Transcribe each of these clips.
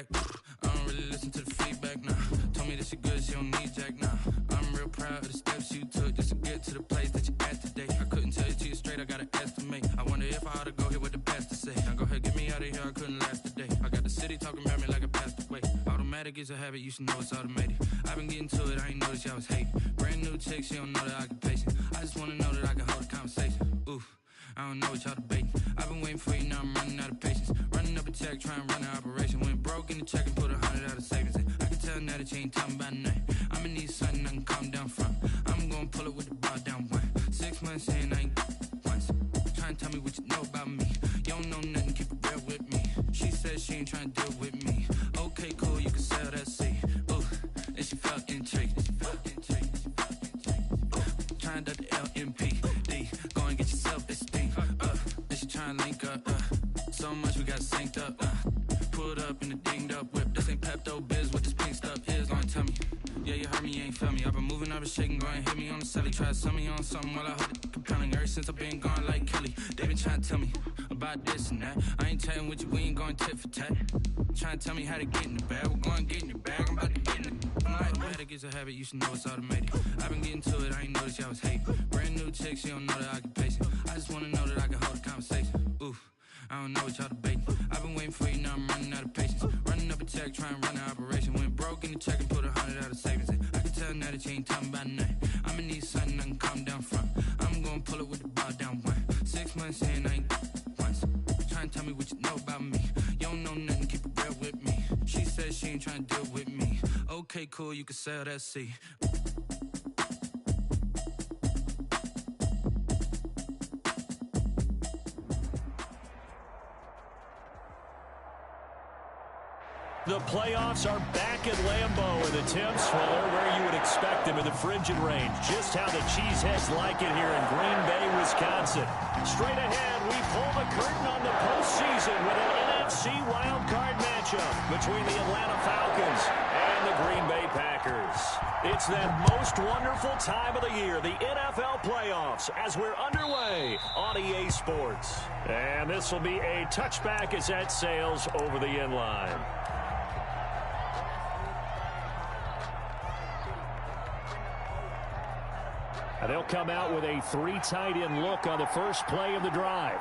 back. I don't really listen to the feedback, nah. Told me that she good, she don't need Jack, nah. I'm real proud of the steps you took just to get to the place that you at today. I couldn't tell you to you straight, I gotta estimate. I wonder if I ought to go here with the best to say. Now go ahead, get me out of here, I couldn't last today. I got the city talking about me like I passed away. Automatic is a habit, you should know it's automated. I've been getting to it, I ain't noticed y'all was hating. Brand new chick, she don't know the occupation. I just wanna know that I can hold a conversation. Oof, I don't know what y'all debating. I've been waiting for you, now I'm running out of patience. Running up a check, trying to run an operation. Went broke in the check and put 100 out of savings in. I can tell now that you ain't talking about nothing. I'ma need something I can calm down from. I'm gonna pull it with the bar down one. 6 months in, I ain't once. Trying to tell me what you know about me. You don't know nothing, keep it real with me. She said she ain't trying to deal with me. Okay, cool, you can sell that seed. Ooh, and she felt intrigued. Trying to the LMPD. Go and get your self-esteem. And she trying to link up. So much we got synced up. Pulled up in the dinged up whip. This ain't Pepto-Biz, what this pink stuff is. Long tell me. Yeah, you heard me, you ain't felt me. I've been moving, I've been shaking, go and hit me on the celly. Try to sell me on something while I hold it compelling. Ever since I've been gone like Kelly, they been trying to tell me about this and that. I ain't chatting with you, we ain't going tit for tat. Trying to tell me how to get in the bag. We're going to get in the bag, I'm about to get in it. Automatic is a habit, you should know it's automated. I've been getting to it, I ain't noticed y'all was hating. Brand new chick, she don't know the occupation. I just wanna know that I can hold a conversation. Oof, I don't know what y'all debating. I've been waiting for you, now I'm running out of patience. Running up a check, trying to run an operation. Went broke in the check and put 100 out of savings in. I can tell now that you ain't talking about nothing. I'ma need something I can calm down from. I'm gonna pull it with the bar down one. 6 months in, I ain't once. Trying to tell me what you know about me. You don't know nothing, keep it real with me. She said she ain't trying to deal with me. Okay, cool, you can sell that seed. The playoffs are back at Lambeau, and the temps, well, they're where you would expect them in the frigid range. Just how the Cheeseheads like it here in Green Bay, Wisconsin. Straight ahead, we pull the curtain on the postseason with an NFC wildcard matchup between the Atlanta Falcons and the Green Bay Packers. It's that most wonderful time of the year, the NFL playoffs, as we're underway on EA Sports. And this will be a touchback as that sails over the end line. And they'll come out with a 3 tight end look on the first play of the drive.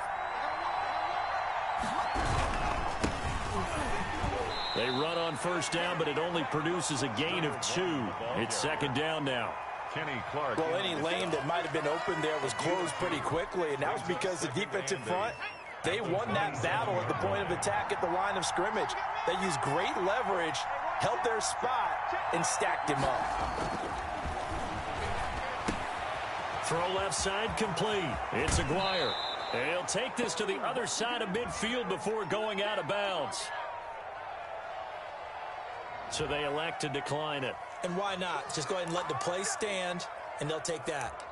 They run on first down, but it only produces a gain of 2. It's second down now. Kenny Clark. Well, any lane that might have been open there was closed pretty quickly, and that was because the defensive front, they won that battle at the point of attack at the line of scrimmage. They used great leverage, held their spot, and stacked him up. Throw left side complete. It's Aguirre. He'll take this to the other side of midfield before going out of bounds. So they elect to decline it. And why not? Just go ahead and let the play stand, and they'll take that.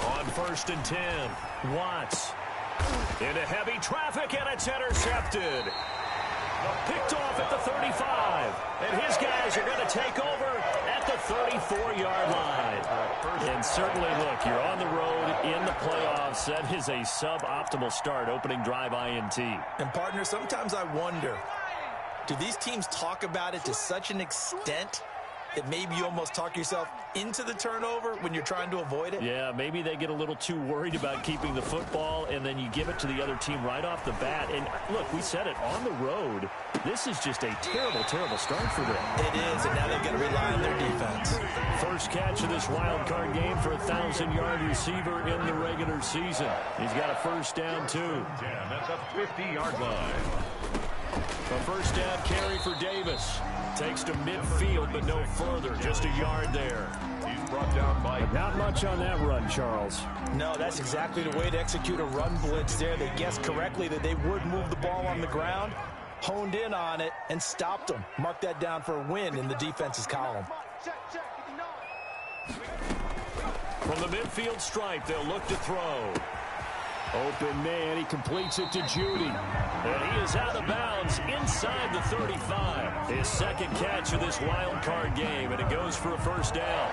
On 1st and 10, Watts. Into heavy traffic, and it's intercepted. Picked off at the 35. And his guys are going to take over at the 34-yard line. And certainly, look, you're on the road in the playoffs. That is a suboptimal start, opening drive INT. And, partner, sometimes I wonder, do these teams talk about it to such an extent that maybe you almost talk yourself into the turnover when you're trying to avoid it? Yeah, maybe they get a little too worried about keeping the football, and then you give it to the other team right off the bat. And, look, we said it, on the road, this is just a terrible, terrible start for them. It is, and now they've got to rely on their defense. First catch of this wild card game for a 1,000-yard receiver in the regular season. He's got a first down, too. Yeah, that's a 50-yard line. A first down carry for Davis. Takes to midfield, but no further. Just a yard there. He's brought down by... But not much on that run, Charles. No, that's exactly the way to execute a run blitz there. They guessed correctly that they would move the ball on the ground, honed in on it, and stopped them. Mark that down for a win in the defense's column. From the midfield stripe, they'll look to throw. Open man, he completes it to Judy. And he is out of bounds inside the 35. His second catch of this wild card game, and it goes for a first down.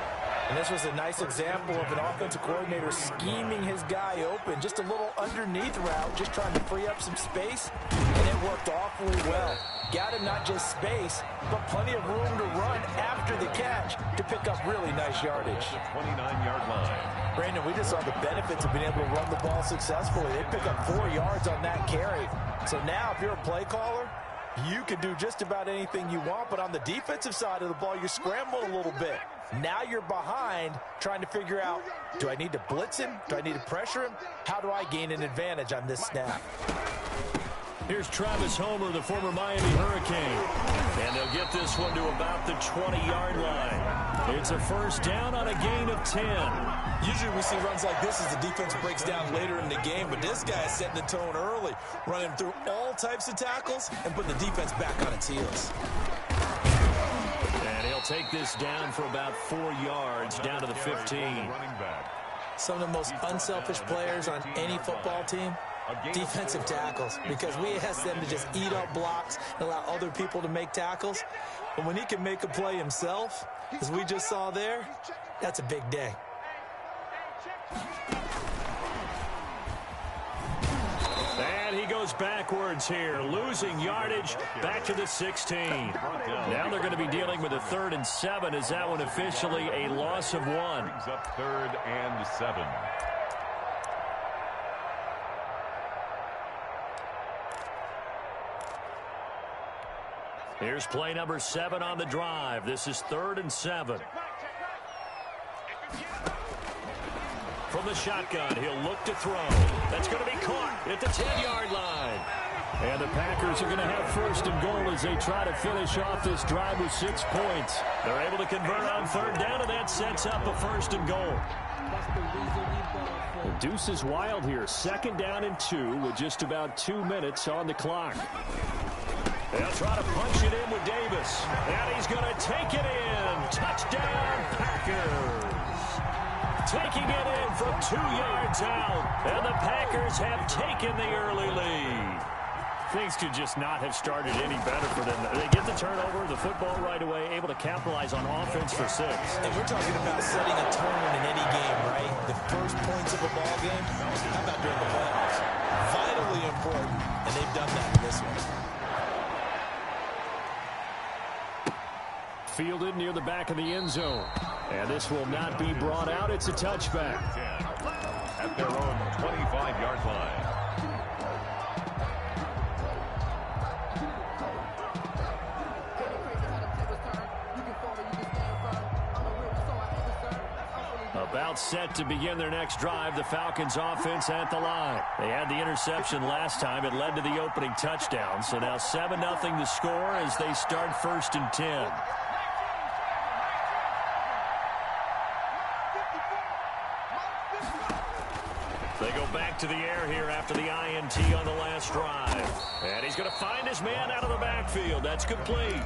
And this was a nice example of an offensive coordinator scheming his guy open. Just a little underneath route, just trying to free up some space, and it worked awfully well. Got him not just space, but plenty of room to run after the catch to pick up really nice yardage. 29-yard line. Brandon, we just saw the benefits of being able to run the ball successfully. They pick up 4 yards on that carry. So now if you're a play caller, you can do just about anything you want, but on the defensive side of the ball, you're scrambling a little bit. Now you're behind trying to figure out, do I need to blitz him? Do I need to pressure him? How do I gain an advantage on this snap? Here's Travis Homer, the former Miami Hurricane. And they'll get this one to about the 20-yard line. It's a first down on a gain of 10. Usually we see runs like this as the defense breaks down later in the game, but this guy is setting the tone early, running through all types of tackles and putting the defense back on its heels. And he'll take this down for about 4 yards, down to the 15. Some of the most unselfish players on any football team, defensive tackles, because we ask them to just eat up blocks and allow other people to make tackles. But when he can make a play himself, as we just saw there, that's a big day. And he goes backwards here, losing yardage back to the 16. Now they're going to be dealing with a 3rd and 7. Is that one officially a loss of 1? Brings up 3rd and 7. Here's play number 7 on the drive. This is 3rd and 7. From the shotgun, he'll look to throw. That's going to be caught at the 10-yard line. And the Packers are going to have 1st and goal as they try to finish off this drive with 6 points. They're able to convert on 3rd down, and that sets up a 1st and goal. The deuce is wild here. 2nd down and 2 with just about 2 minutes on the clock. They'll try to punch it in with Davis. And he's going to take it in. Touchdown, Packers. Taking it in from 2 yards out. And the Packers have taken the early lead. Things could just not have started any better for them. They get the turnover, the football right away, able to capitalize on offense for 6. And we're talking about setting a tone in any game, right? The first points of a ball game, how about during the playoffs? Vitally important, and they've done that in this one. Fielded near the back of the end zone. And this will not be brought out. It's a touchback. At their own 25-yard line. About set to begin their next drive, the Falcons offense at the line. They had the interception last time. It led to the opening touchdown. So now 7-0 the score as they start 1st and 10. They go back to the air here after the INT on the last drive. And he's going to find his man out of the backfield. That's complete.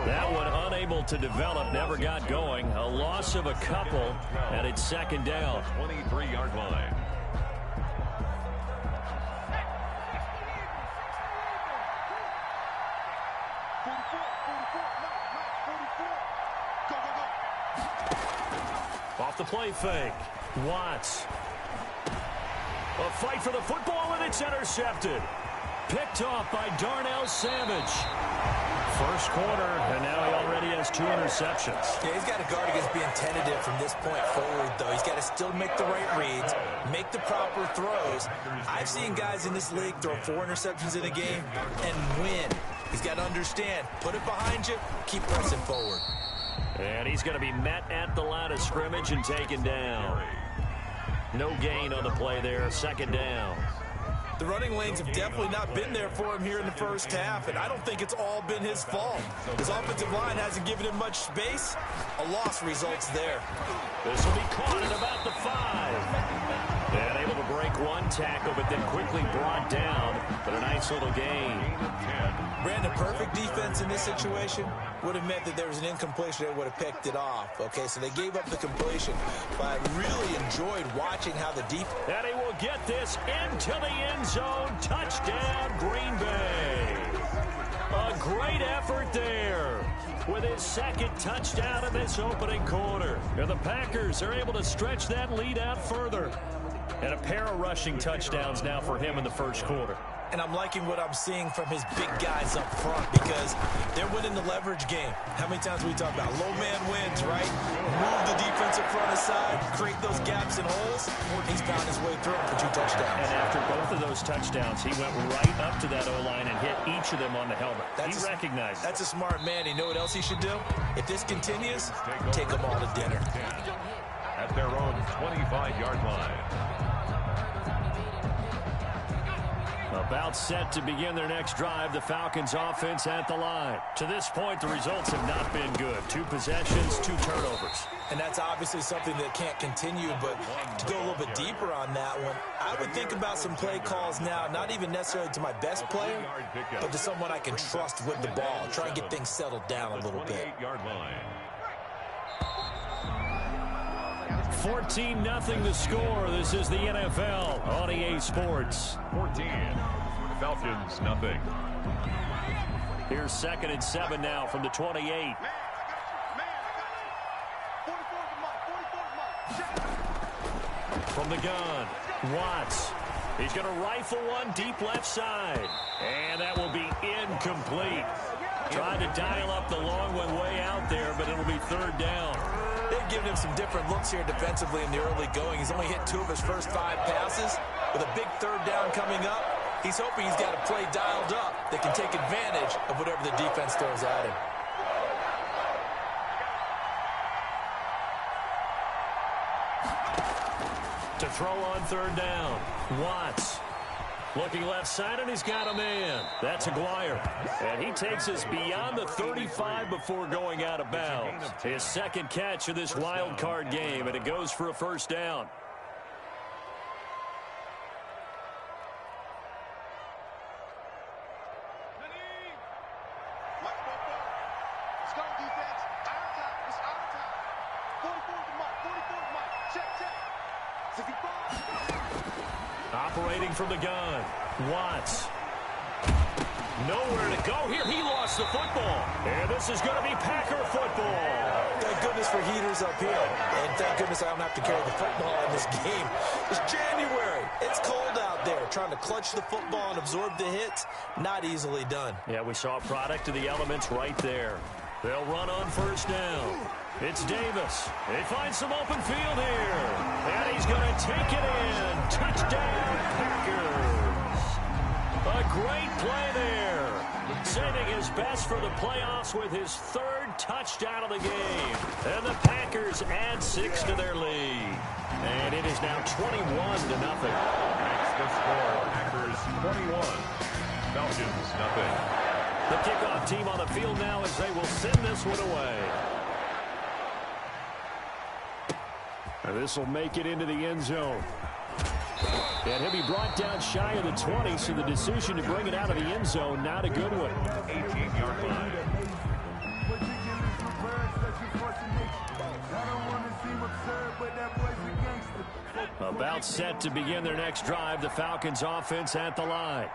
That one unable to develop, never got going. A loss of a couple, and it's 2nd down. 23-yard line. Off the play fake. Watts. A fight for the football, and it's intercepted. Picked off by Darnell Savage. First corner, and now he already has 2 interceptions. Yeah, he's got to guard against being tentative from this point forward, though. He's got to still make the right reads, make the proper throws. I've seen guys in this league throw 4 interceptions in a game and win. He's got to understand, put it behind you, keep pressing forward. And he's going to be met at the line of scrimmage and taken down. No gain on the play there, 2nd down. The running lanes have definitely not been there for him here in the first half, and I don't think it's all been his fault. His offensive line hasn't given him much space. A loss results there. This will be caught at about the 5. And able to break one tackle, but then quickly brought down. But a nice little gain. Brandon, perfect defense in this situation would have meant that there was an incompletion that would have picked it off. Okay, so they gave up the completion. But I really enjoyed watching how the defense... And he will will get this into the end zone. Touchdown, Green Bay. A great effort there with his second touchdown in this opening quarter. And the Packers are able to stretch that lead out further. And a pair of rushing touchdowns now for him in the first quarter. And I'm liking what I'm seeing from his big guys up front because they're winning the leverage game. How many times we talk about low man wins, right? Move the defensive front aside, create those gaps and holes. He's found his way through them for 2 touchdowns. And after both of those touchdowns, he went right up to that O-line and hit each of them on the helmet. He recognized it. That's a smart man. You know what else he should do? If this continues, take them all to dinner. At their own 25-yard line. About set to begin their next drive, the Falcons offense at the line. To this point, the results have not been good. 2 possessions, 2 turnovers. And that's obviously something that can't continue, but to go a little bit deeper on that one, I would think about some play calls now, not even necessarily to my best player, but to someone I can trust with the ball. Try and get things settled down a little bit. 14-0 the score. This is the NFL on EA Sports. 14. Falcons, nothing. Here's 2nd and 7 now from the 28. From the gun, Watts. He's going to rifle one deep left side. And that will be incomplete. Tried to dial up the long one way out there, but it'll be 3rd down. They've given him some different looks here defensively in the early going. He's only hit 2 of his first 5 passes. With a big 3rd down coming up, he's hoping he's got a play dialed up that can take advantage of whatever the defense throws at him. To throw on 3rd down, Watts. Looking left side, and he's got a man. That's Aguirre. And he takes us beyond the 35 before going out of bounds. His 2nd catch of this wild card game, and it goes for a 1st down. Operating from the gun, Watts. Nowhere to go here. He lost the football. And this is going to be Packer football. Thank goodness for heaters up here. And thank goodness I don't have to carry the football in this game. It's January. It's cold out there. Trying to clutch the football and absorb the hits, not easily done. Yeah, we saw a product of the elements right there. They'll run on 1st down. It's Davis. They find some open field here. And he's going to take it in. Touchdown, Packers. A great play there. Saving his best for the playoffs with his 3rd touchdown of the game. And the Packers add 6 to their lead. And it is now 21-0. That's the score. Packers 21. Falcons, nothing. The kickoff team on the field now as they will send this one away. And this will make it into the end zone. And he'll be brought down shy of the 20, so the decision to bring it out of the end zone, not a good one. 18-yard line. About set to begin their next drive, the Falcons offense at the line.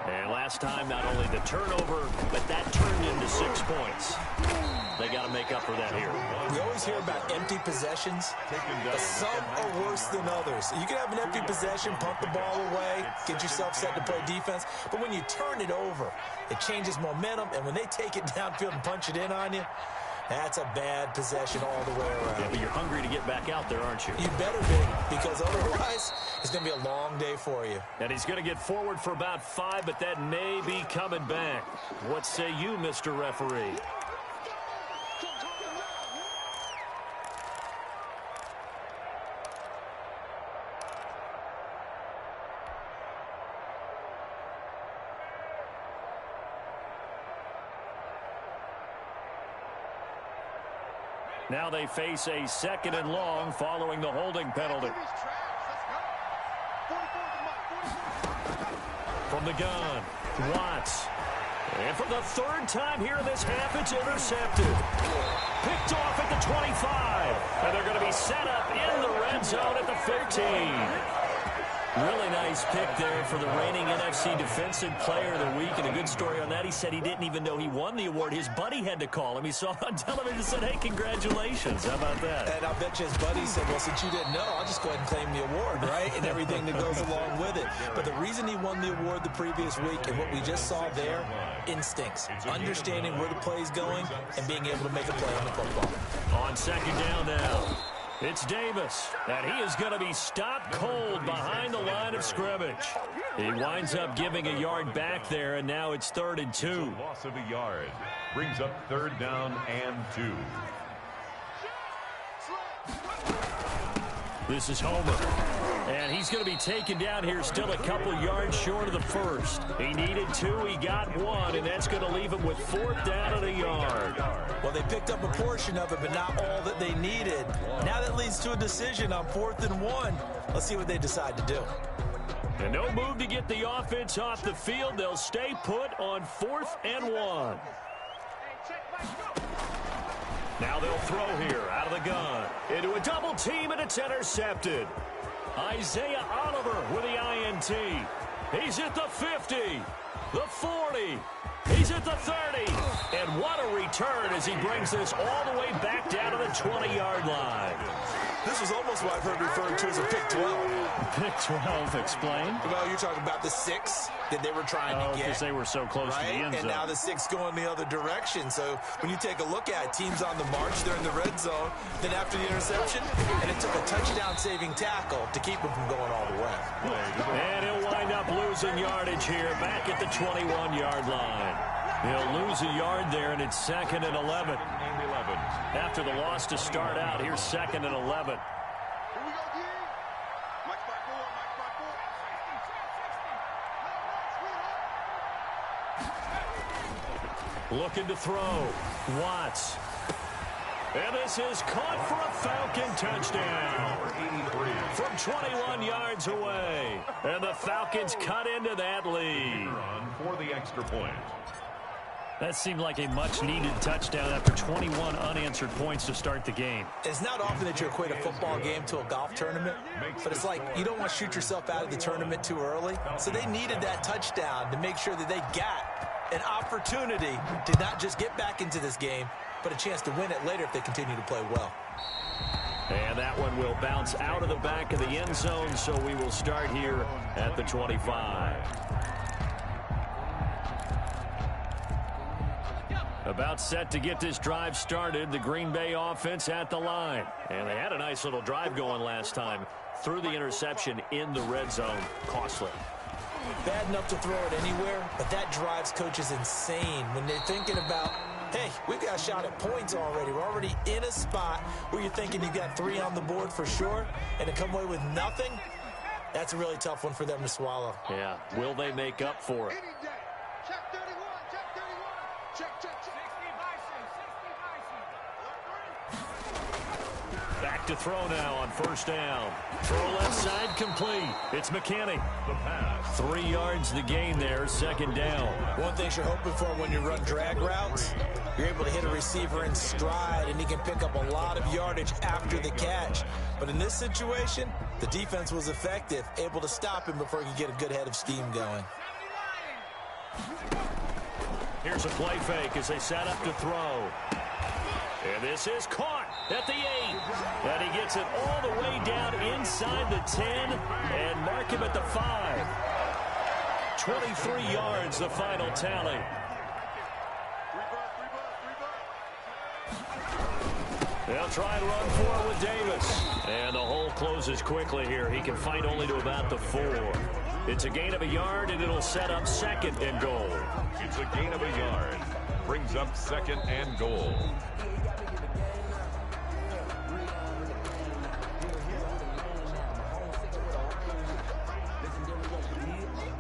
And last time, not only the turnover, but that turned into 6 points. They got to make up for that here. We always hear about empty possessions, but some are worse than others. You can have an empty possession, pump the ball away, get yourself set to play defense, but when you turn it over, it changes momentum, and when they take it downfield and punch it in on you, that's a bad possession all the way around. Yeah, but you're hungry to get back out there, aren't you? You better be, because otherwise it's going to be a long day for you. And he's going to get forward for about 5, but that may be coming back. What say you, Mr. Referee? Now they face a 2nd and long following the holding penalty. From the gun, Watts. And for the 3rd time here in this half, it's intercepted. Picked off at the 25. And they're going to be set up in the red zone at the 15. Really nice pick there for the reigning NFC Defensive Player of the Week. And a good story on that, he said he didn't even know he won the award. His buddy had to call him. He saw it on television and said, hey, congratulations. How about that? And I bet you his buddy said, well, since you didn't know, I'll just go ahead and claim the award, right? And everything that goes along with it. But the reason he won the award the previous week and what we just saw there, instincts, understanding where the play is going and being able to make a play on the football. On second down now. It's Davis, and he is going to be stopped cold behind the line of scrimmage. He winds up giving a yard back there, and now it's 3rd and 2. Loss of a yard brings up 3rd down and 2. This is Homer, and he's going to be taken down here still a couple yards short of the first. He needed 2, he got 1, and that's going to leave him with 4th down and a yard. Well, they picked up a portion of it, but not all that they needed. Now that leads to a decision on 4th and 1. Let's see what they decide to do. And no move to get the offense off the field. They'll stay put on 4th and 1. Now they'll throw here out of the gun. Into a double team, and it's intercepted. Isaiah Oliver with the INT. He's at the 50, the 40. He's at the 30. And what a return as he brings this all the way back down to the 20-yard line. This is almost what I've heard referred to as a pick 12. Pick 12, explain. Well, you're talking about the 6 that they were trying to get. Because they were so close to the end zone. And now the 6 going the other direction. So when you take a look at it, teams on the march, they're in the red zone. Then after the interception, and it took a touchdown-saving tackle to keep them from going all the way. And he'll wind up losing yardage here back at the 21-yard line. He'll lose a yard there, and it's 2nd and 11. After the loss to start out, here's 2nd and 11. Looking to throw. Watts. And this is caught for a Falcon touchdown. From 21 yards away. And the Falcons cut into that lead. For the extra point. That seemed like a much-needed touchdown after 21 unanswered points to start the game. It's not often that you equate a football game to a golf tournament, but it's like you don't want to shoot yourself out of the tournament too early. So they needed that touchdown to make sure that they got an opportunity to not just get back into this game, but a chance to win it later if they continue to play well. And that one will bounce out of the back of the end zone, so we will start here at the 25. About set to get this drive started, the Green Bay offense at the line. And they had a nice little drive going last time. Threw the interception in the red zone. Costly. Bad enough to throw it anywhere, but that drives coaches insane when they're thinking about, hey, we've got a shot at points already. We're already in a spot where you're thinking you've got 3 on the board for sure, and to come away with nothing, that's a really tough one for them to swallow. Yeah, will they make up for it? Back to throw now on 1st down. Throw left side complete. It's McKinney. The pass. 3 yards the gain there, 2nd down. One thing you're hoping for when you run drag routes, you're able to hit a receiver in stride, and he can pick up a lot of yardage after the catch. But in this situation, the defense was effective, able to stop him before he could get a good head of steam going. Here's a play fake as they set up to throw. And this is caught at the 8. And he gets it all the way down inside the 10 and mark him at the 5. 23 yards, the final tally. They'll try and run for it with Davis. And the hole closes quickly here. He can fight only to about the 4. It's a gain of a yard, and it'll set up 2nd and goal. It's a gain of a yard. Brings up 2nd and goal.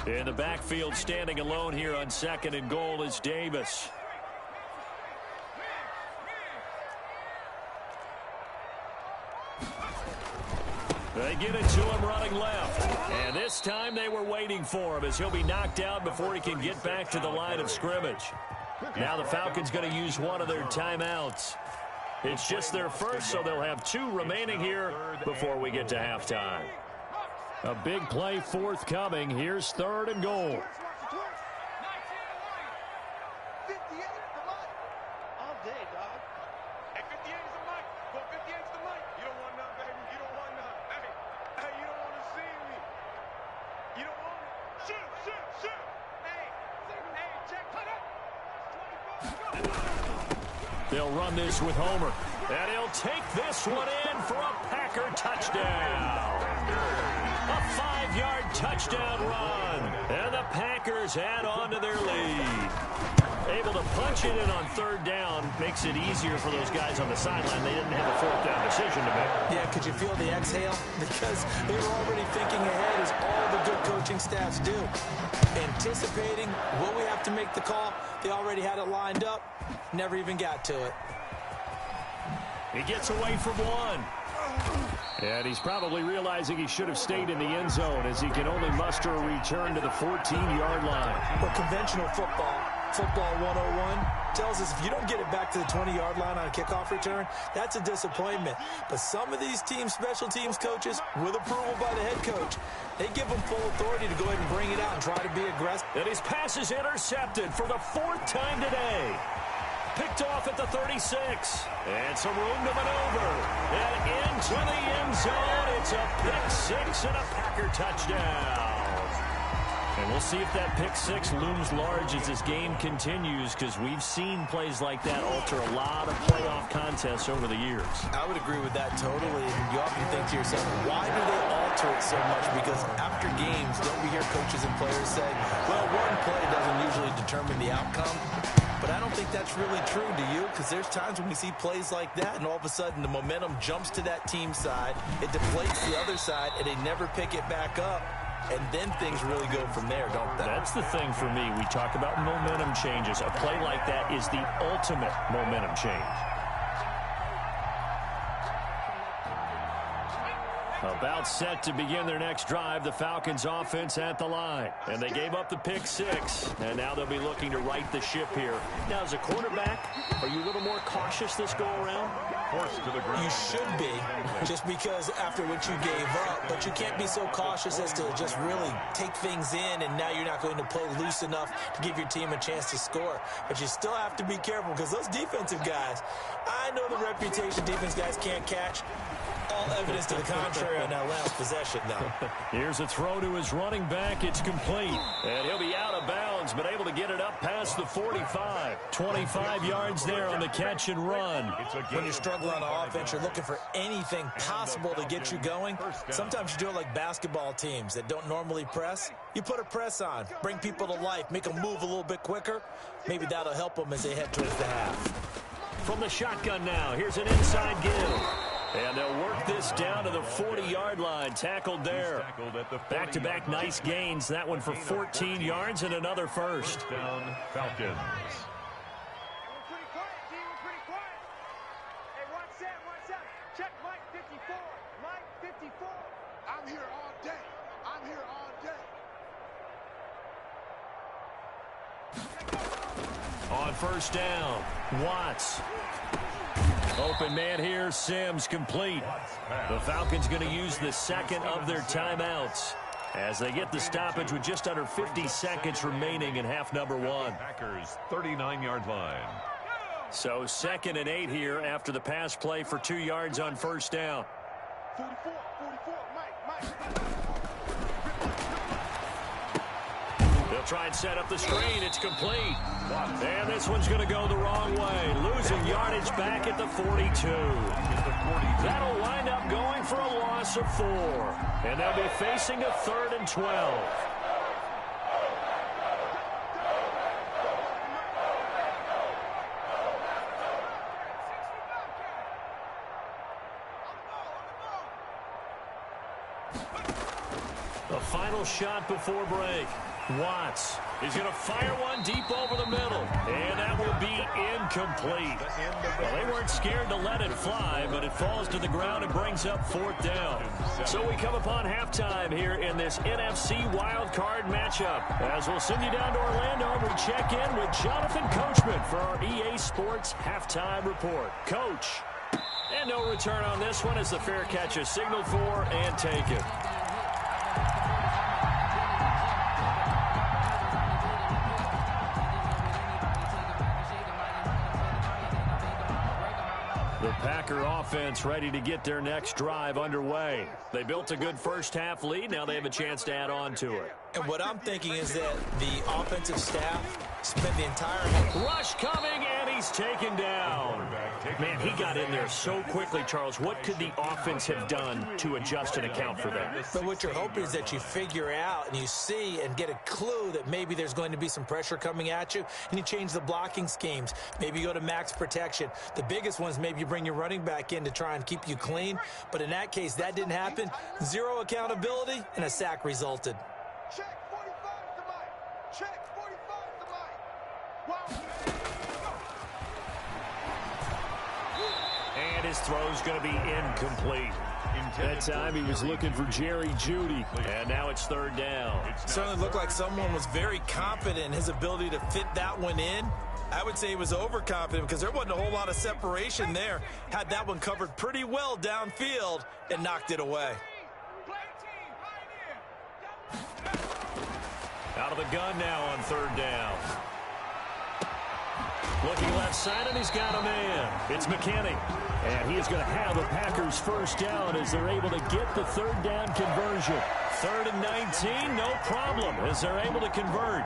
In the backfield, standing alone here on 2nd and goal is Davis. They get it to him running left. And this time they were waiting for him as he'll be knocked out before he can get back to the line of scrimmage. Now the Falcons going to use one of their timeouts. It's just their first, so they'll have 2 remaining here before we get to halftime. A big play forthcoming. Here's 3rd and goal. They'll run this with Homer. And he'll take this one in for a Packer touchdown. A 5-yard touchdown run. And the Packers add on to their lead. Able to punch it in on 3rd down makes it easier for those guys on the sideline. They didn't have a 4th down decision to make. Yeah, could you feel the exhale? Because they were already thinking ahead, as all the good coaching staffs do. Anticipating, will we have to make the call? They already had it lined up. Never even got to it. He gets away from one. And he's probably realizing he should have stayed in the end zone, as he can only muster a return to the 14-yard line. But conventional football 101, tells us if you don't get it back to the 20-yard line on a kickoff return, that's a disappointment. But some of these teams, special teams coaches, with approval by the head coach, they give them full authority to go ahead and bring it out and try to be aggressive. And his pass is intercepted for the 4th time today. Picked off at the 36. And some room to maneuver. And into the end zone. It's a pick 6 and a Packer touchdown. And we'll see if that pick 6 looms large as this game continues, because we've seen plays like that alter a lot of playoff contests over the years. I would agree with that totally. And you often think to yourself, why do they alter it so much? Because after games, don't we hear coaches and players say, well, one play doesn't usually determine the outcome. But I don't think that's really true, do you? Because there's times when we see plays like that, and all of a sudden the momentum jumps to that team side, it deflates the other side, and they never pick it back up. And then things really go from there, don't they? That's the thing for me. We talk about momentum changes. A play like that is the ultimate momentum change. About set to begin their next drive, the Falcons offense at the line. And they gave up the pick 6, and now they'll be looking to right the ship here. Now, as a quarterback, are you a little more cautious this go-around? You should be, just because after what you gave up, but you can't be so cautious as to just really take things in, and now you're not going to play loose enough to give your team a chance to score. But you still have to be careful, because those defensive guys, I know the reputation defense guys can't catch. All evidence to the contrary on that last possession, though. Here's a throw to his running back. It's complete. And he'll be out of bounds, but able to get it up past the 45. 25 yards there on the catch and run. When you're struggling on offense, you're looking for anything possible to get you going. Sometimes you do it like basketball teams that don't normally press. You put a press on, bring people to life, make them move a little bit quicker. Maybe that'll help them as they head towards the half. From the shotgun now, here's an inside give. And they'll work this down to the 40-yard line. Tackled there. Back-to-back nice gains. That one for 14 yards and another first. Down Falcons. Check Mike 54. Mike 54. I'm here all day. I'm here all day. On first down, Watts. Open man here, Sims, complete. The Falcons going to use the second of their timeouts as they get the stoppage with just under 50 seconds remaining in half number 1. Packers 39-yard line. So 2nd and 8 here after the pass play for 2 yards on first down. 44, Mike. They'll try and set up the screen. It's complete. And this one's going to go the wrong way. Losing yardage back at the 42. That'll wind up going for a loss of 4. And they'll be facing a 3rd and 12. The final shot before break. Watts is going to fire one deep over the middle, and that will be incomplete. Well, they weren't scared to let it fly, but it falls to the ground and brings up 4th down. So we come upon halftime here in this NFC wildcard matchup. As we'll send you down to Orlando, we check in with Jonathan Coachman for our EA Sports Halftime Report. Coach, and no return on this one as the fair catch is signaled for and taken. Packer offense ready to get their next drive underway. They built a good first-half lead. Now they have a chance to add on to it. And what I'm thinking is that the offensive staff spent the entire rush coming, and he's taken down. Man, he got in there so quickly, Charles. What could the offense have done to adjust and account for that? But what you're hoping is that you figure out and you see and get a clue that maybe there's going to be some pressure coming at you, and you change the blocking schemes. Maybe you go to max protection. The biggest one is maybe you bring your running back in to try and keep you clean. But in that case, that didn't happen. Zero accountability, and a sack resulted. Check 45 to Mike. Check 45 to Mike. Wow. And his throw's going to be incomplete. That time he was looking for Jerry Jeudy, and now it's third down. Certainly looked like someone was very confident in his ability to fit that one in. I would say he was overconfident because there wasn't a whole lot of separation there. Had that one covered pretty well downfield and knocked it away. Out of the gun now on third down. Looking left side, and he's got a man. It's McKinney. And he is going to have the Packers first down as they're able to get the third down conversion. 3rd and 19, no problem, as they're able to convert.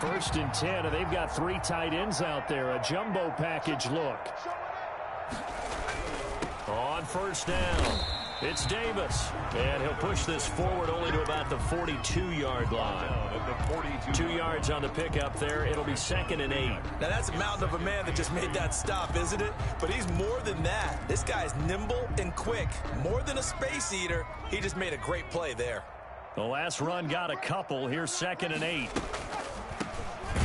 1st and 10, and they've got 3 tight ends out there. A jumbo package look. On first down, it's Davis. And he'll push this forward only to about the 42-yard line. 2 yards on the pickup there. It'll be 2nd and 8. Now, that's a mountain of a man that just made that stop, isn't it? But he's more than that. This guy's nimble and quick. More than a space eater. He just made a great play there. The last run got a couple. Here's 2nd and 8.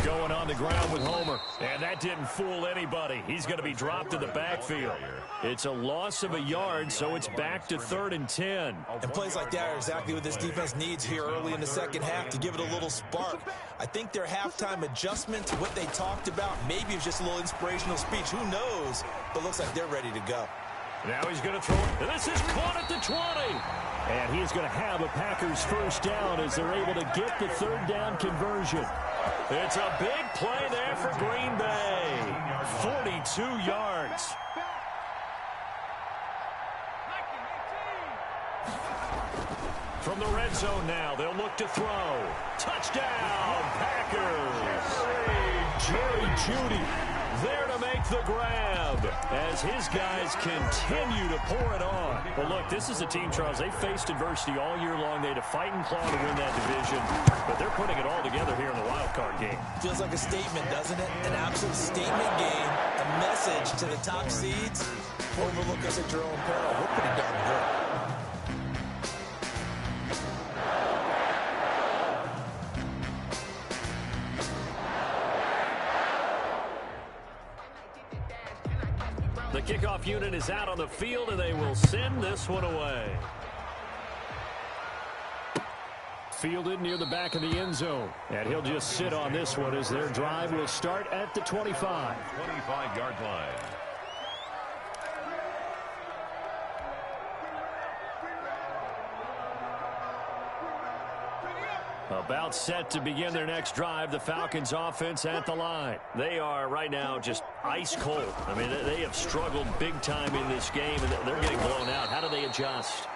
Going on the ground with Homer. And that didn't fool anybody. He's going to be dropped in the backfield. It's a loss of a yard, so it's back to 3rd and 10. And plays like that are exactly what this defense needs here early in the second half to give it a little spark. I think their halftime adjustment to what they talked about, maybe it's just a little inspirational speech. Who knows? But looks like they're ready to go. Now he's going to throw it. And this is caught at the 20. And he's going to have a Packers first down as they're able to get the third down conversion. It's a big play there for Green Bay. 42 yards. From the red zone now, they'll look to throw. Touchdown, Packers. Jerry Jeudy there to make the grab as his guys continue to pour it on. Well, look, this is a team, Charles, they faced adversity all year long. They had to fight and claw to win that division, but they're putting it all together here in the wild card game. Feels like a statement, doesn't it? An absolute statement game, a message to the top seeds. Overlook us at your own peril. We're pretty darn good. The kickoff unit is out on the field, and they will send this one away. Fielded near the back of the end zone. And he'll just sit on this one as their drive will start at the 25. 25-yard line. About set to begin their next drive, the Falcons offense at the line. They are right now just ice cold. I mean, they have struggled big time in this game, and they're getting blown out. How do they adjust?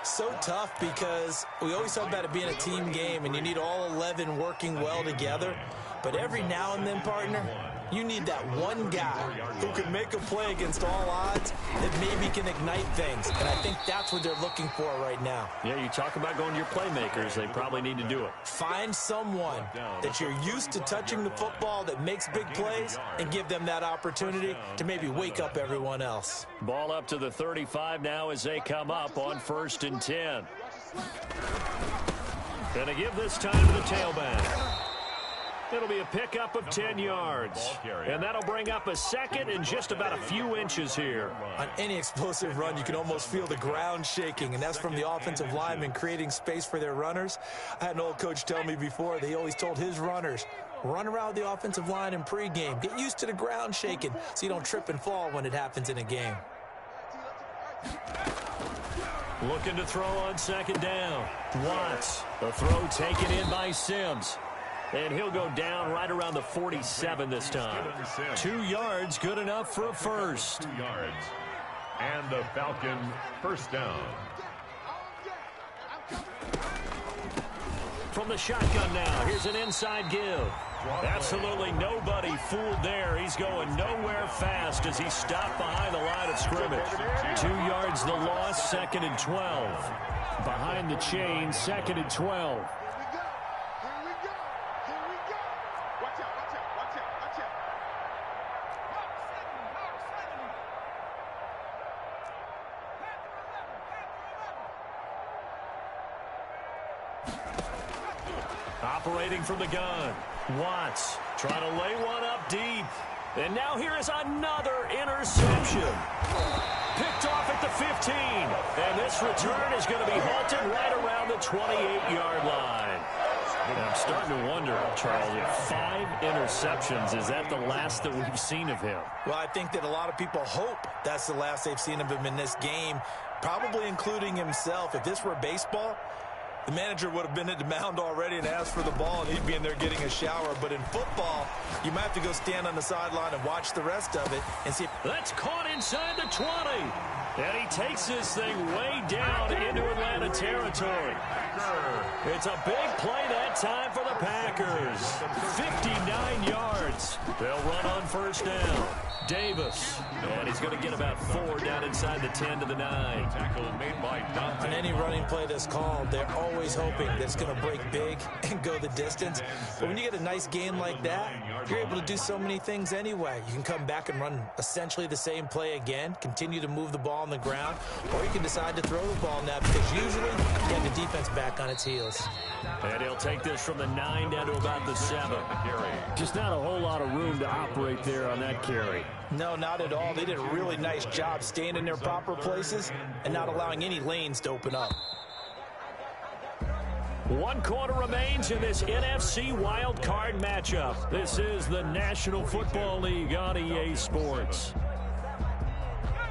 So tough because we always talk about it being a team game, and you need all 11 working well together. But every now and then, partner, you need that one guy who can make a play against all odds that maybe can ignite things. And I think that's what they're looking for right now. Yeah, you talk about going to your playmakers. They probably need to do it. Find someone that you're used to touching the football that makes big plays and give them that opportunity to maybe wake up everyone else. Ball up to the 35 now as they come up on 1st and 10. Going to give this time to the tailback. It'll be a pickup of 10 yards. And that'll bring up a second and just about a few inches here. On any explosive run, you can almost feel the ground shaking, and that's from the offensive linemen creating space for their runners. I had an old coach tell me before that he always told his runners, run around the offensive line in pregame. Get used to the ground shaking so you don't trip and fall when it happens in a game. Looking to throw on 2nd down. Watts. The throw taken in by Sims. And he'll go down right around the 47 this time. 2 yards, good enough for a first. 2 yards. And the Falcon first down. From the shotgun now, here's an inside give. Absolutely nobody fooled there. He's going nowhere fast as he stopped behind the line of scrimmage. 2 yards the loss, 2nd and 12. Behind the chain, 2nd and 12. Operating from the gun. Watts trying to lay one up deep. And now here is another interception. Picked off at the 15. And this return is going to be halted right around the 28-yard line. And I'm starting to wonder, Charles, if 5 interceptions, is that the last that we've seen of him? Well, I think that a lot of people hope that's the last they've seen of him in this game, probably including himself. If this were baseball, the manager would have been at the mound already and asked for the ball, and he'd be in there getting a shower. But in football, you might have to go stand on the sideline and watch the rest of it and see. That's caught inside the 20. And he takes this thing way down into Atlanta territory. It's a big play that time for the Packers. 59 yards. They'll run on first down. Davis. And he's going to get about 4 down inside the 10 to the 9. Tackle made by Dante. On any running play that's called, they're always hoping that it's going to break big and go the distance. But when you get a nice game like that, you're able to do so many things anyway. You can come back and run essentially the same play again, continue to move the ball on the ground, or you can decide to throw the ball now because usually you have the defense back on its heels. And he'll take this from the 9 down to about the 7. Just not a whole lot of room to operate there on that carry. No, not at all. They did a really nice job staying in their proper places and not allowing any lanes to open up. 1 quarter remains in this NFC wild card matchup. This is the National Football League on EA Sports.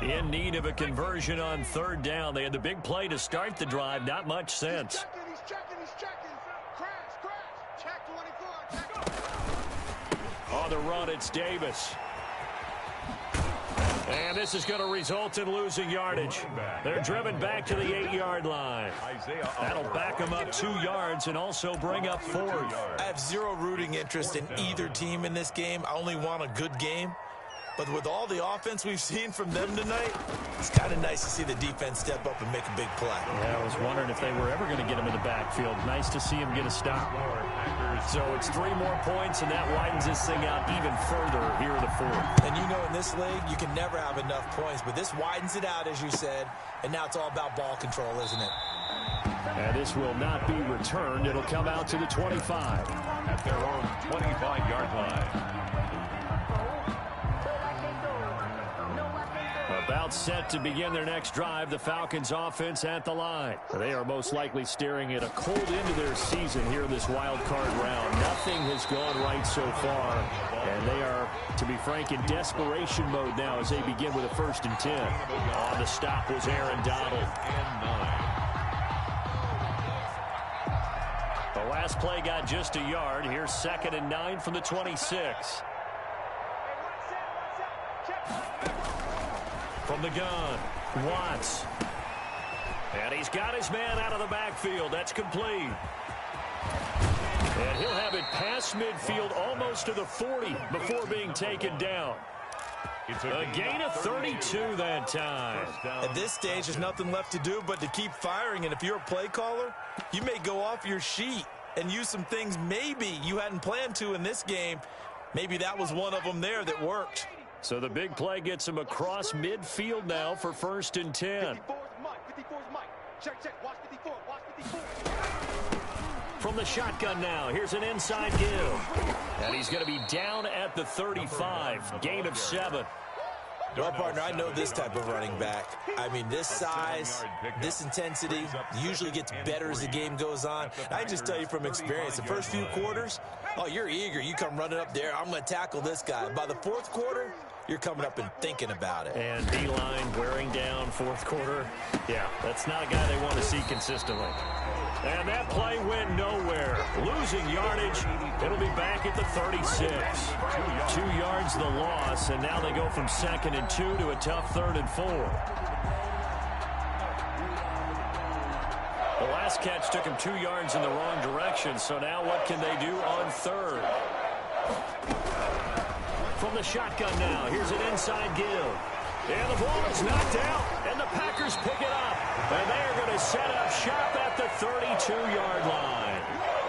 In need of a conversion on 3rd down. They had the big play to start the drive. Not much sense. He's checking. Crash. Check 24. On the run, it's Davis. And this is going to result in losing yardage. They're driven back to the 8-yard line. That'll back them up 2 yards and also bring up 4th. I have zero rooting interest in either team in this game. I only want a good game. But with all the offense we've seen from them tonight, it's kind of nice to see the defense step up and make a big play. Yeah, I was wondering if they were ever going to get him in the backfield. Nice to see him get a stop. So it's 3 more points, and that widens this thing out even further here in the 4th. And you know in this league, you can never have enough points, but this widens it out, as you said, and now it's all about ball control, isn't it? And this will not be returned. It'll come out to the 25. At their own 25-yard line. About set to begin their next drive, the Falcons offense at the line. They are most likely staring at a cold end to their season here in this wild card round. Nothing has gone right so far, and they are, to be frank, in desperation mode now as they begin with a 1st and 10. On the stop was Aaron Donald. The last play got just a yard. Here's 2nd and 9 from the 26. From the gun, Watts. And he's got his man out of the backfield. That's complete. And he'll have it past midfield almost to the 40 before being taken down. A gain of 32 that time. At this stage, there's nothing left to do but to keep firing. And if you're a play caller, you may go off your sheet and use some things maybe you hadn't planned to in this game. Maybe that was one of them there that worked. So the big play gets him across midfield now for 1st and 10. 54's Mike. Check. Watch 54. From the shotgun now, here's an inside give. And he's going to be down at the 35. Gain of 7. Well, partner, I know this type of running back. I mean, this size, this intensity usually gets better as the game goes on. I just tell you from experience, the first few quarters, oh, you're eager. You come running up there, I'm going to tackle this guy. By the 4th quarter, you're coming up and thinking about it. And D-line wearing down 4th quarter. Yeah, that's not a guy they want to see consistently. And that play went nowhere. Losing yardage. It'll be back at the 36. 2 yards the loss, and now they go from 2nd and 2 to a tough 3rd and 4. The last catch took him 2 yards in the wrong direction, so now what can they do on 3rd? From the shotgun now, here's an inside give. And the ball is knocked out, and the Packers pick it up. And they are going to set up shop at the 32-yard line.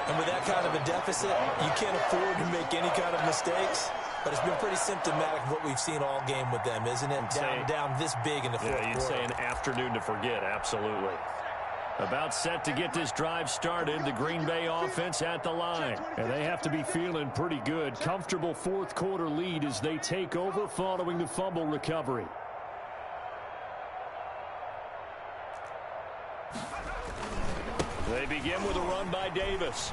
And with that kind of a deficit, you can't afford to make any kind of mistakes. But it's been pretty symptomatic of what we've seen all game with them, isn't it? Down this big in the fourth quarter. You'd say an afternoon to forget, absolutely. About set to get this drive started, the Green Bay offense at the line. And they have to be feeling pretty good. Comfortable fourth quarter lead as they take over following the fumble recovery. They begin with a run by Davis.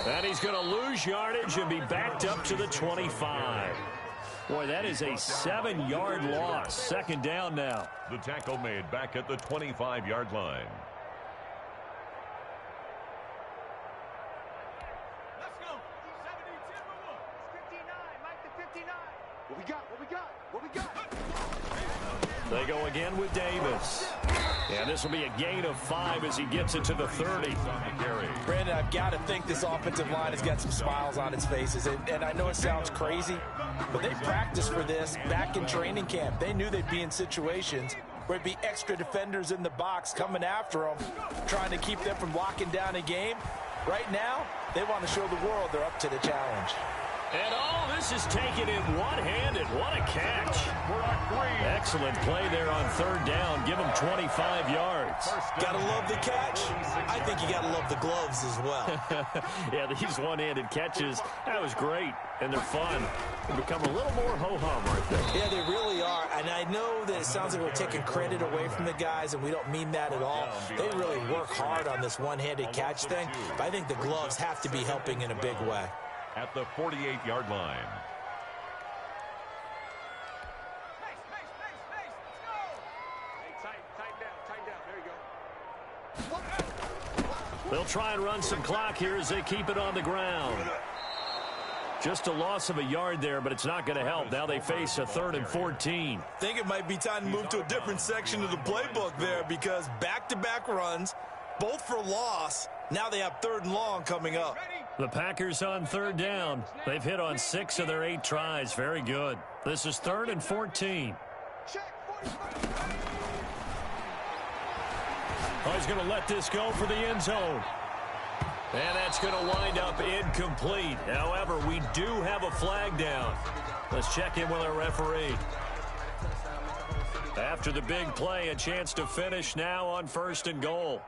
And he's going to lose yardage and be backed up to the 25. Boy, that is a 7-yard loss. 2nd down now. The tackle made back at the 25-yard line. Let's go. 59, Mike the 59. What we got? What we got? What we got? They go again with Davis. And this will be a gain of 5 as he gets it to the 30. Brandon, I've got to think this offensive line has got some smiles on its faces. And I know it sounds crazy, but they practiced for this back in training camp. They knew they'd be in situations where it'd be extra defenders in the box coming after them, trying to keep them from locking down a game. Right now, they want to show the world they're up to the challenge. And all this is taken in one-handed. What a catch. Excellent play there on 3rd down. Give them 25 yards. Gotta love the catch. I think you gotta love the gloves as well. Yeah, these one-handed catches, that was great. And they're fun. They become a little more ho-hum right there. Yeah, they really are. And I know that it sounds like we're taking credit away from the guys, and we don't mean that at all. They really work hard on this one-handed catch thing. But I think the gloves have to be helping in a big way. At the 48-yard line. They'll try and run some clock here as they keep it on the ground. Just a loss of a yard there, but it's not going to help. Now they face a 3rd and 14. I think it might be time to move to a different section of the playbook there because back-to-back runs, both for loss. Now they have 3rd and long coming up. The Packers on 3rd down. They've hit on 6 of their 8 tries. Very good. This is 3rd and 14. Oh, he's going to let this go for the end zone. And that's going to wind up incomplete. However, we do have a flag down. Let's check in with our referee. After the big play, a chance to finish now on 1st and goal.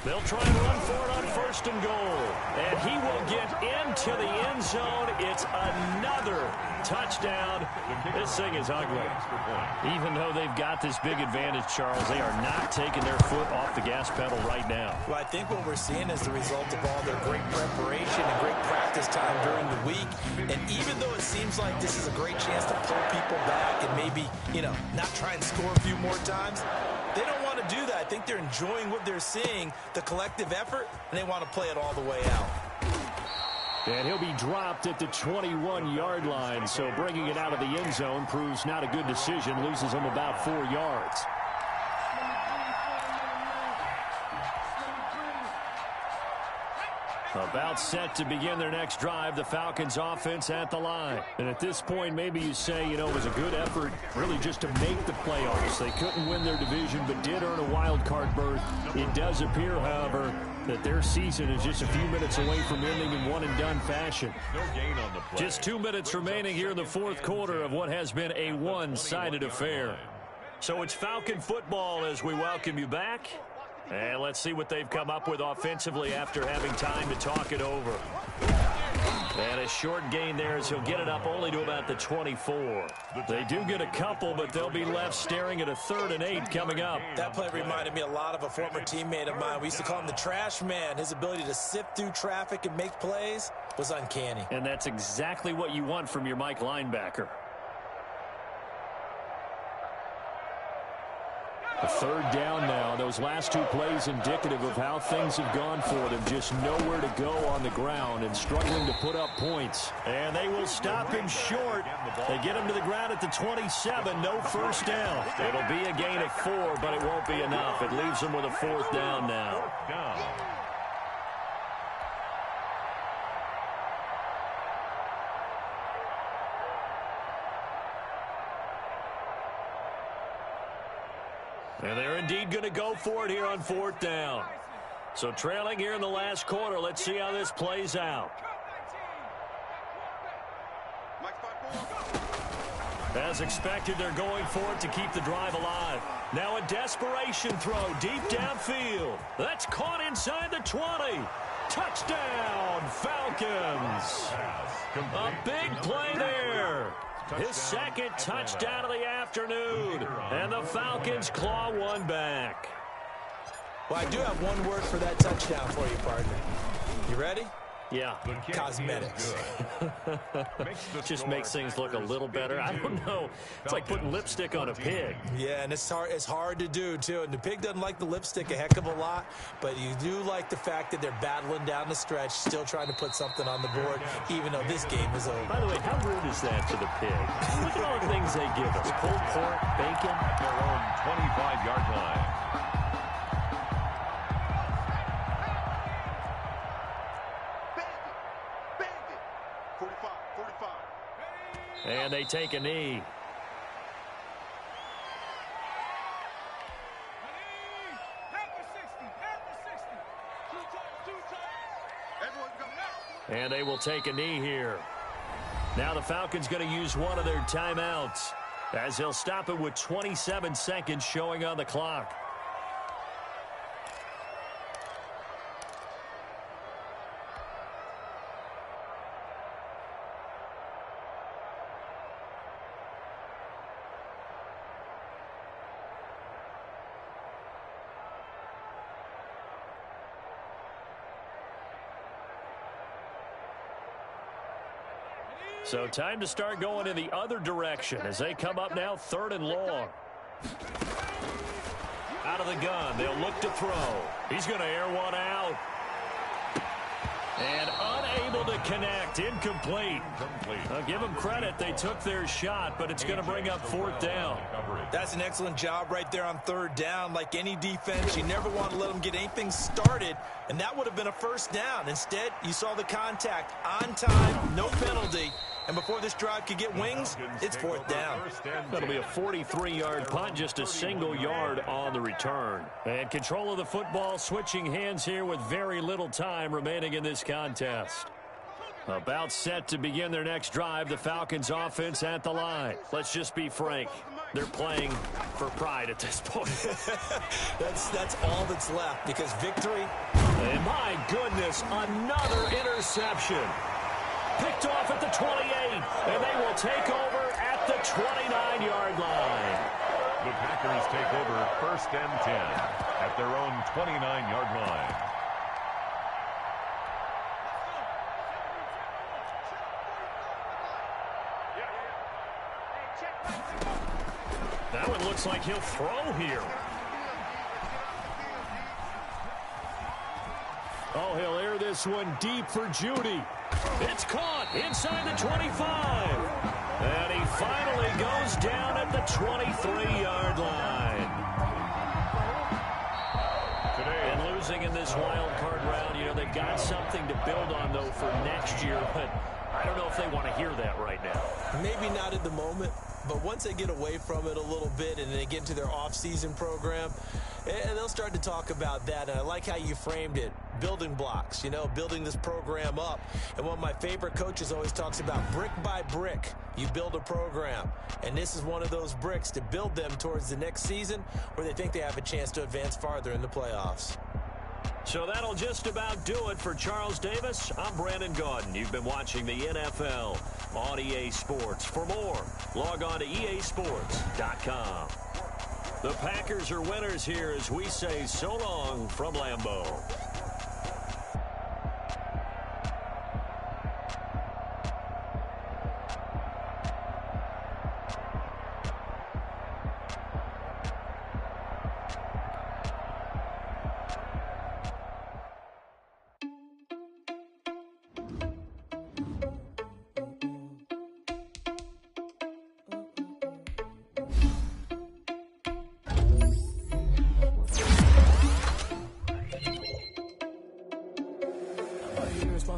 They'll try and run for it on 1st and goal. And he will get into the end zone. It's another touchdown. This thing is ugly. Even though they've got this big advantage, Charles, they are not taking their foot off the gas pedal right now. Well, I think what we're seeing is the result of all their great preparation and great practice time during the week. And even though it seems like this is a great chance to pull people back and maybe, not try and score a few more times, they don't want to do that. I think they're enjoying what they're seeing, the collective effort, and they want to play it all the way out. And he'll be dropped at the 21-yard line, so bringing it out of the end zone proves not a good decision, loses him about 4 yards. About set to begin their next drive, the Falcons offense at the line. And at this point, maybe you say, it was a good effort really just to make the playoffs. They couldn't win their division, but did earn a wild card berth. It does appear, however, that their season is just a few minutes away from ending in one-and-done fashion. No gain on the play. Just 2 minutes remaining here in the fourth quarter of what has been a one-sided affair. So it's Falcon football as we welcome you back. And let's see what they've come up with offensively after having time to talk it over. And a short gain there as he'll get it up only to about the 24. They do get a couple, but they'll be left staring at a 3rd and 8 coming up. That play reminded me a lot of a former teammate of mine. We used to call him the trash man. His ability to sift through traffic and make plays was uncanny. And that's exactly what you want from your Mike linebacker. A third down now. Those last two plays indicative of how things have gone for them. Just nowhere to go on the ground and struggling to put up points. And they will stop him short. They get him to the ground at the 27. No first down. It'll be a gain of 4, but it won't be enough. It leaves them with a fourth down now. And they're indeed going to go for it here on fourth down. So trailing here in the last quarter. Let's see how this plays out. As expected, they're going for it to keep the drive alive. Now a desperation throw deep downfield. That's caught inside the 20. Touchdown, Falcons. A big play there. His second touchdown of the afternoon. And the Falcons claw one back. Well, I do have one word for that touchdown for you, partner. You ready? Yeah. Cosmetics. Just makes things look a little better. I don't know. It's like putting lipstick on a pig. Yeah, and it's hard to do, too. And the pig doesn't like the lipstick a heck of a lot, but you do like the fact that they're battling down the stretch, still trying to put something on the board, even though this game is over. By the way, how rude is that to the pig? Look at all the things they give us. Pulled pork, bacon. Their own 25-yard line. And they take a knee. And they will take a knee here. Now the Falcons going to use one of their timeouts, as they'll stop it with 27 seconds showing on the clock. So time to start going in the other direction as they come up now 3rd and long. Out of the gun. They'll look to throw. He's going to air one out. And unable to connect. Incomplete. I'll give them credit. They took their shot, but it's going to bring up 4th down. That's an excellent job right there on 3rd down. Like any defense, you never want to let them get anything started, and that would have been a first down. Instead, you saw the contact on time, no penalty. And before this drive could get wings, it's 4th down. That'll be a 43-yard punt, just a single yard on the return. And control of the football switching hands here with very little time remaining in this contest. About set to begin their next drive, the Falcons offense at the line. Let's just be frank. They're playing for pride at this point. That's all that's left, because victory. And my goodness, another interception. Picked off at the 28, and they will take over at the 29-yard line. The Packers take over 1st and 10 at their own 29-yard line. That one looks like he'll throw here. Oh, he'll air this one deep for Judy. It's caught inside the 25. And he finally goes down at the 23-yard line. And losing in this wild card round, you know, they've got something to build on, though, for next year. But I don't know if they want to hear that right now. Maybe not at the moment, but once they get away from it a little bit and they get into their off-season program, and they'll start to talk about that. And I like how you framed it. Building blocks, you know, building this program up. And one of my favorite coaches always talks about brick by brick, you build a program. And this is one of those bricks to build them towards the next season where they think they have a chance to advance farther in the playoffs. So that'll just about do it for Charles Davis. I'm Brandon Gaudin. You've been watching the NFL on EA Sports. For more, log on to easports.com. The Packers are winners here as we say so long from Lambeau.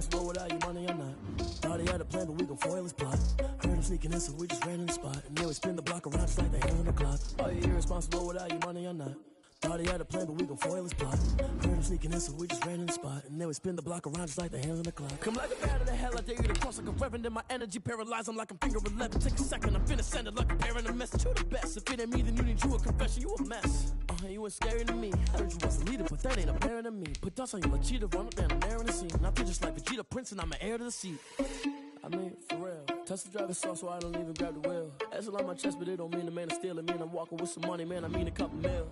irresponsible without your money or not. Thought he had a plan, but we gon' foil his plot. Heard him sneaking in, so we just ran in the spot. And then we spin the block around just like the hands on the clock. Are you irresponsible without your money or not? Thought he had a plan, but we gon' foil his plot. Heard him sneaking in, so we just ran in the spot. And then we spin the block around just like the hands on the clock. Come like a bat of the hell, I dare you to cross like a reverend. And my energy paralyzed, I'm like I'm finger 11. Take a second, I'm finna send it like a parent a message. You the best, if it ain't me, then you need you a confession. You a mess, you ain't scary to me. Heard you was a leader, but that ain't apparent to me. Put dust on you like cheetah, run up down the air in the scene. I feel just like Vegeta Prince and I'm an heir to the seat. I mean, for real. Touch the driver's soft, so I don't even grab the wheel. That's on my chest, but it don't mean the man is stealing. Mean I'm walking with some money, man, I mean a couple mil.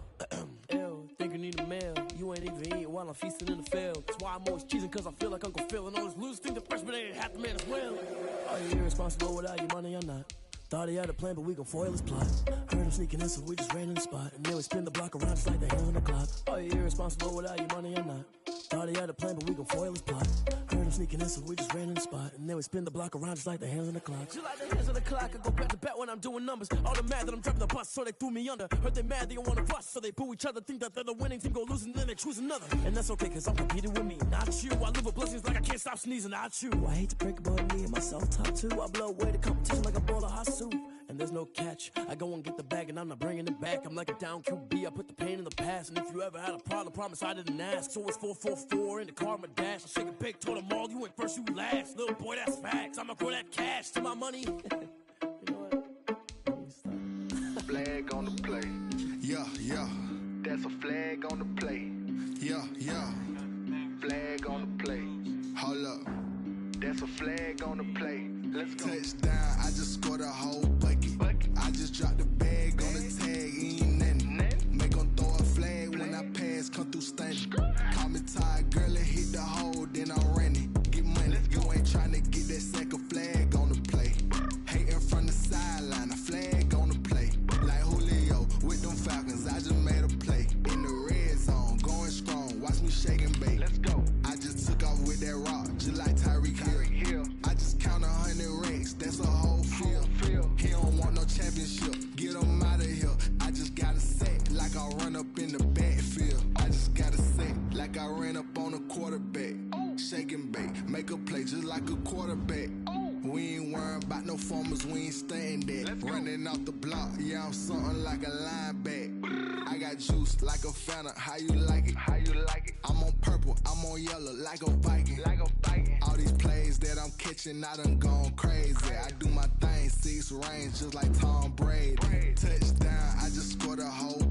Ew, think you need a meal. You ain't even eating while I'm feasting in the field. That's why I'm always cheesing, cause I feel like Uncle Phil. And all those losers think the freshman ain't half the man as well. Are you irresponsible without your money or not? Thought he had a plan, but we gon' foil his plot. Heard him sneaking in, so we just ran in the spot. And then we spin the block around just like the hands on the clock. Are you irresponsible without your money or not? Thought he had a plan, but we gon' foil his plot. Heard him sneaking in, so we just ran in the spot. And then we spin the block around just like the hands on the clock. Just like the hands on the clock, I go back to back when I'm doing numbers. All the mad that I'm driving the bus, so they threw me under. Heard they mad, they don't wanna bust, so they boo each other. Think that they're the winning team, go losing, then they choose another. And that's okay, cause I'm competing with me, not you. I live with blessings like I can't stop sneezing, not you. I hate to break it, but me and myself top two. I blow away the competition like a bowl of hot soup. And there's no catch. I go and get the bag and I'm not bringing it back. I'm like a down QB, I put the pain in the past. And if you ever had a problem, promise I didn't ask. So it's 444 in the car, my dash. I shake a big, told them all, you ain't first, you last. Little boy, that's facts. I'ma grow that cash to my money. You know what? Flag on the play. Yeah, yeah. That's a flag on the play. Yeah, yeah. Flag on the play. Hold up. That's a flag on the play. Let's go. Touchdown, I just scored a whole bucket. I just dropped the bag on the tag, ain't nothing. Make 'em throw a flag when I pass, come through stunning. Call me tired, girl, and hit the hole, then I'm running. Get money, you ain't trying to get that second flag on the play. Hating from the sideline, a flag on the play. Like Julio with them Falcons, I just made a play. In the red zone, going strong, watch me shake and bake. Let's go. I just took off with that rock, just like Tyreek Hill. I just count 100 racks, that's a whole field. He don't want no championship, get him out of here. I just got a set, like I run up in the backfield. I just got a set, like I ran up on a quarterback. Shake and bake, make a play just like a quarterback. We ain't worrying about no formers, we ain't staying that. Running off the block, yeah, I'm something like a lineback. I got juice like a Fanta, how you like it? How you like it? I'm on purple, I'm on yellow, like a Viking. Like a Viking. All these plays that I'm catching, I done gone crazy. I do my thing, 6 range, just like Tom Brady. Touchdown, I just scored a whole